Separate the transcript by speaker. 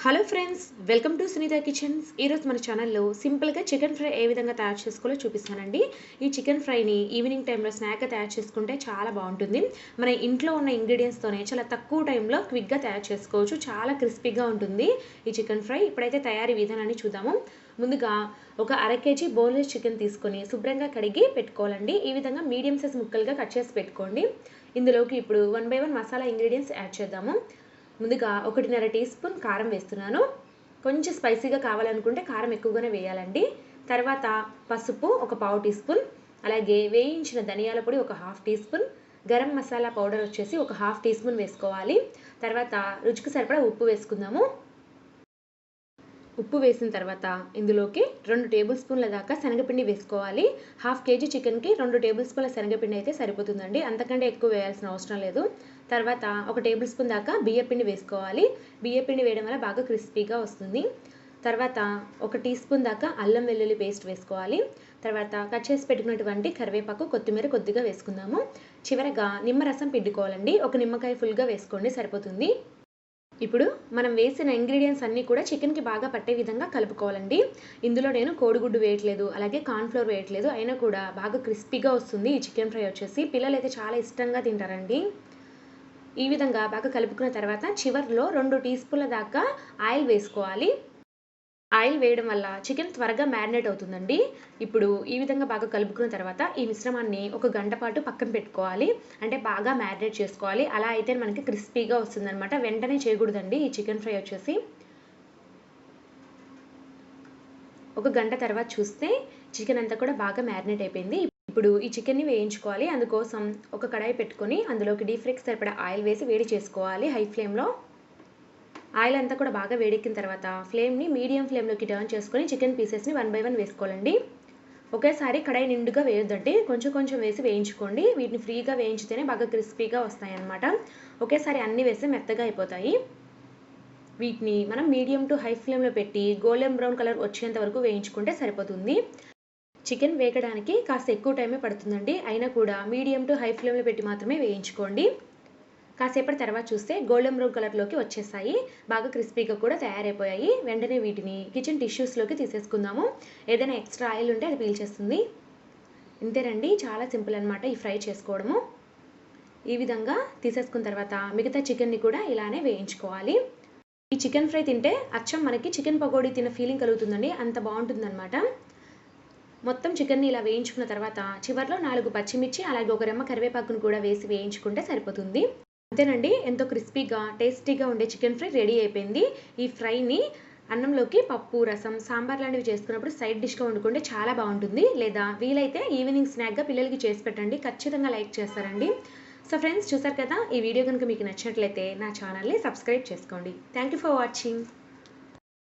Speaker 1: Hello friends, welcome to Sunitha kitchens. ఈరోజు మన ఛానల్లో సింపుల్గా చికెన్ ఫ్రై ఏ విధంగా తయారు చేసుకోవాలో చూపిస్తానండి. ఈ చికెన్ ఫ్రైని ఈవినింగ్ టైంలో స్నాక్గా తయారు చేసుకుంటే చాలా బాగుంటుంది. మన ఇంట్లో ఉన్న ఇంగ్రీడియంట్స్తోనే చాలా తక్కువ టైంలో క్విక్గా తయారు చేసుకోవచ్చు. చాలా క్రిస్పీగా ఉంటుంది ఈ చికెన్ ఫ్రై. ఇప్పుడైతే తయారీ విధానాన్ని చూద్దాము. ముందుగా ఒక అర కేజీ బోన్లెస్ చికెన్ తీసుకొని శుభ్రంగా కడిగి పెట్టుకోవాలండి. ఈ విధంగా మీడియం సైజ్ ముక్కలుగా కట్ చేసి పెట్టుకోండి. ఇందులోకి ఇప్పుడు 1 by 1 మసాలా ఇంగ్రీడియంట్స్ యాడ్ చేద్దాము. ముందుగా 1.5 టీ స్పూన్ కారం వేస్తున్నాను. కొంచెం స్పైసీగా కావాలనుకుంటే కారం ఎక్కువగానే వేయాలండి. తర్వాత పసుపు ఒక పావు టీ స్పూన్, అలాగే వేయించిన ధనియాల పొడి ఒక half teaspoon, garam masala powder వచ్చేసి ఒక హాఫ్ టీ స్పూన్ వేసుకోవాలి. తర్వాత రుచికి సరిపడా ఉప్పు వేసుకుందాము. ఉప్పు వేసిన తర్వాత ఇందులోకి 2 టేబుల్ స్పూన్ల దాకా శనగపిండి వేసుకోవాలి. హాఫ్ కేజీ చికెన్కి 2 టేబుల్ స్పూన్ల శనగపిండి అయితే సరిపోతుందండి. అంతకంటే ఎక్కువ వేయాల్సిన అవసరం లేదు. తర్వాత 1 టేబుల్ స్పూన్ దాకా బియ్యపిండి వేసుకోవాలి. బియ్యపిండి వేయడం వల్ల బాగా క్రిస్పీగా వస్తుంది. తర్వాత 1 టీ స్పూన్ దాకా అల్లం వెల్లుల్లి పేస్ట్ వేసుకోవాలి. తర్వాత కట్ చేసి పెట్టుకున్నటువంటి కరివేపాకు, కొత్తిమీర కొద్దిగా వేసుకుందాము. చివరగా నిమ్మరసం పిండుకోవాలండి. ఒక నిమ్మకాయ ఫుల్గా వేసుకోండి, సరిపోతుంది. ఇప్పుడు మనం వేసిన ఇంగ్రీడియంట్స్ అన్నీ కూడా చికెన్కి బాగా పట్టే విధంగా కలుపుకోవాలండి. ఇందులో నేను కోడిగుడ్డు వేయట్లేదు, అలాగే కార్న్ఫ్లోర్ వేయట్లేదు. అయినా కూడా బాగా క్రిస్పీగా వస్తుంది ఈ చికెన్ ఫ్రై వచ్చేసి. పిల్లలు అయితే చాలా ఇష్టంగా తింటారండి. ఈ విధంగా బాగా కలుపుకున్న తర్వాత చివర్లో 2 టీ స్పూన్ల దాకా ఆయిల్ వేసుకోవాలి. ఆయిల్ వేయడం వల్ల చికెన్ త్వరగా మ్యారినేట్ అవుతుందండి. ఇప్పుడు ఈ విధంగా బాగా కలుపుకున్న తర్వాత ఈ మిశ్రమాన్ని 1 గంట పాటు పక్కన పెట్టుకోవాలి. అంటే బాగా మ్యారినేట్ చేసుకోవాలి. అలా అయితే మనకి క్రిస్పీగా వస్తుందన్నమాట. వెంటనే చేయకూడదండి ఈ చికెన్ ఫ్రై వచ్చేసి. 1 గంట తర్వాత చూస్తే చికెన్ అంతా కూడా బాగా మ్యారినేట్ అయిపోయింది. ఇప్పుడు ఈ చికెన్ని వేయించుకోవాలి. అందుకోసం ఒక కడాయి పెట్టుకొని అందులోకి డీప్ ఫ్రైకి సరిపడా ఆయిల్ వేసి వేడి చేసుకోవాలి హై ఫ్లేమ్లో. ఆయిల్ అంతా కూడా బాగా వేడెక్కిన తర్వాత ఫ్లేమ్ని మీడియం ఫ్లేమ్లోకి టర్న్ చేసుకొని చికెన్ పీసెస్ని 1 by 1 వేసుకోవాలండి. ఒకేసారి కడాయి నిండుగా వేయొద్దండి, కొంచెం కొంచెం వేసి వేయించుకోండి. వీటిని ఫ్రీగా వేయించితేనే బాగా క్రిస్పీగా వస్తాయి అన్నమాట. ఒకేసారి అన్నీ వేస్తే మెత్తగా అయిపోతాయి. వీటిని మనం మీడియం టు హై ఫ్లేమ్లో పెట్టి గోల్డెన్ బ్రౌన్ కలర్ వచ్చేంత వరకు వేయించుకుంటే సరిపోతుంది. చికెన్ వేగడానికి కాస్త ఎక్కువ టైమే పడుతుందండి. అయినా కూడా మీడియం టు హై ఫ్లేమ్లో పెట్టి మాత్రమే వేయించుకోండి. కాసేపటి తర్వాత చూస్తే గోల్డెన్ బ్రౌన్ కలర్లోకి వచ్చేసాయి. బాగా క్రిస్పీగా కూడా తయారైపోయాయి. వెంటనే వీటిని కిచెన్ టిష్యూస్లోకి తీసేసుకుందాము. ఏదైనా ఎక్స్ట్రా ఆయిల్ ఉంటే అది పీల్చేస్తుంది. ఇంతేనండి, చాలా సింపుల్ అనమాట ఈ ఫ్రై చేసుకోవడము. ఈ విధంగా తీసేసుకున్న తర్వాత మిగతా చికెన్ని కూడా ఇలానే వేయించుకోవాలి. ఈ చికెన్ ఫ్రై తింటే అచ్చం మనకి చికెన్ పకోడీ తిన్న ఫీలింగ్ కలుగుతుందండి. అంత బాగుంటుందన్నమాట. మొత్తం చికెన్ని ఇలా వేయించుకున్న తర్వాత చివర్లో 4 పచ్చిమిర్చి, అలాగే 1 రెమ్మ కరివేపాకును కూడా వేసి వేయించుకుంటే సరిపోతుంది. అంతేనండి, ఎంతో క్రిస్పీగా టేస్టీగా ఉండే చికెన్ ఫ్రై రెడీ అయిపోయింది. ఈ ఫ్రైని అన్నంలోకి పప్పు, రసం, సాంబార్ లాంటివి చేసుకున్నప్పుడు సైడ్ డిష్గా వండుకుంటే చాలా బాగుంటుంది. లేదా వీలైతే ఈవినింగ్ స్నాక్గా పిల్లలకి చేసి పెట్టండి, ఖచ్చితంగా లైక్ చేస్తారండి. సో ఫ్రెండ్స్, చూసారు కదా, ఈ వీడియో కనుక మీకు నచ్చినట్లయితే నా ఛానల్ని సబ్స్క్రైబ్ చేసుకోండి. Thank you for watching.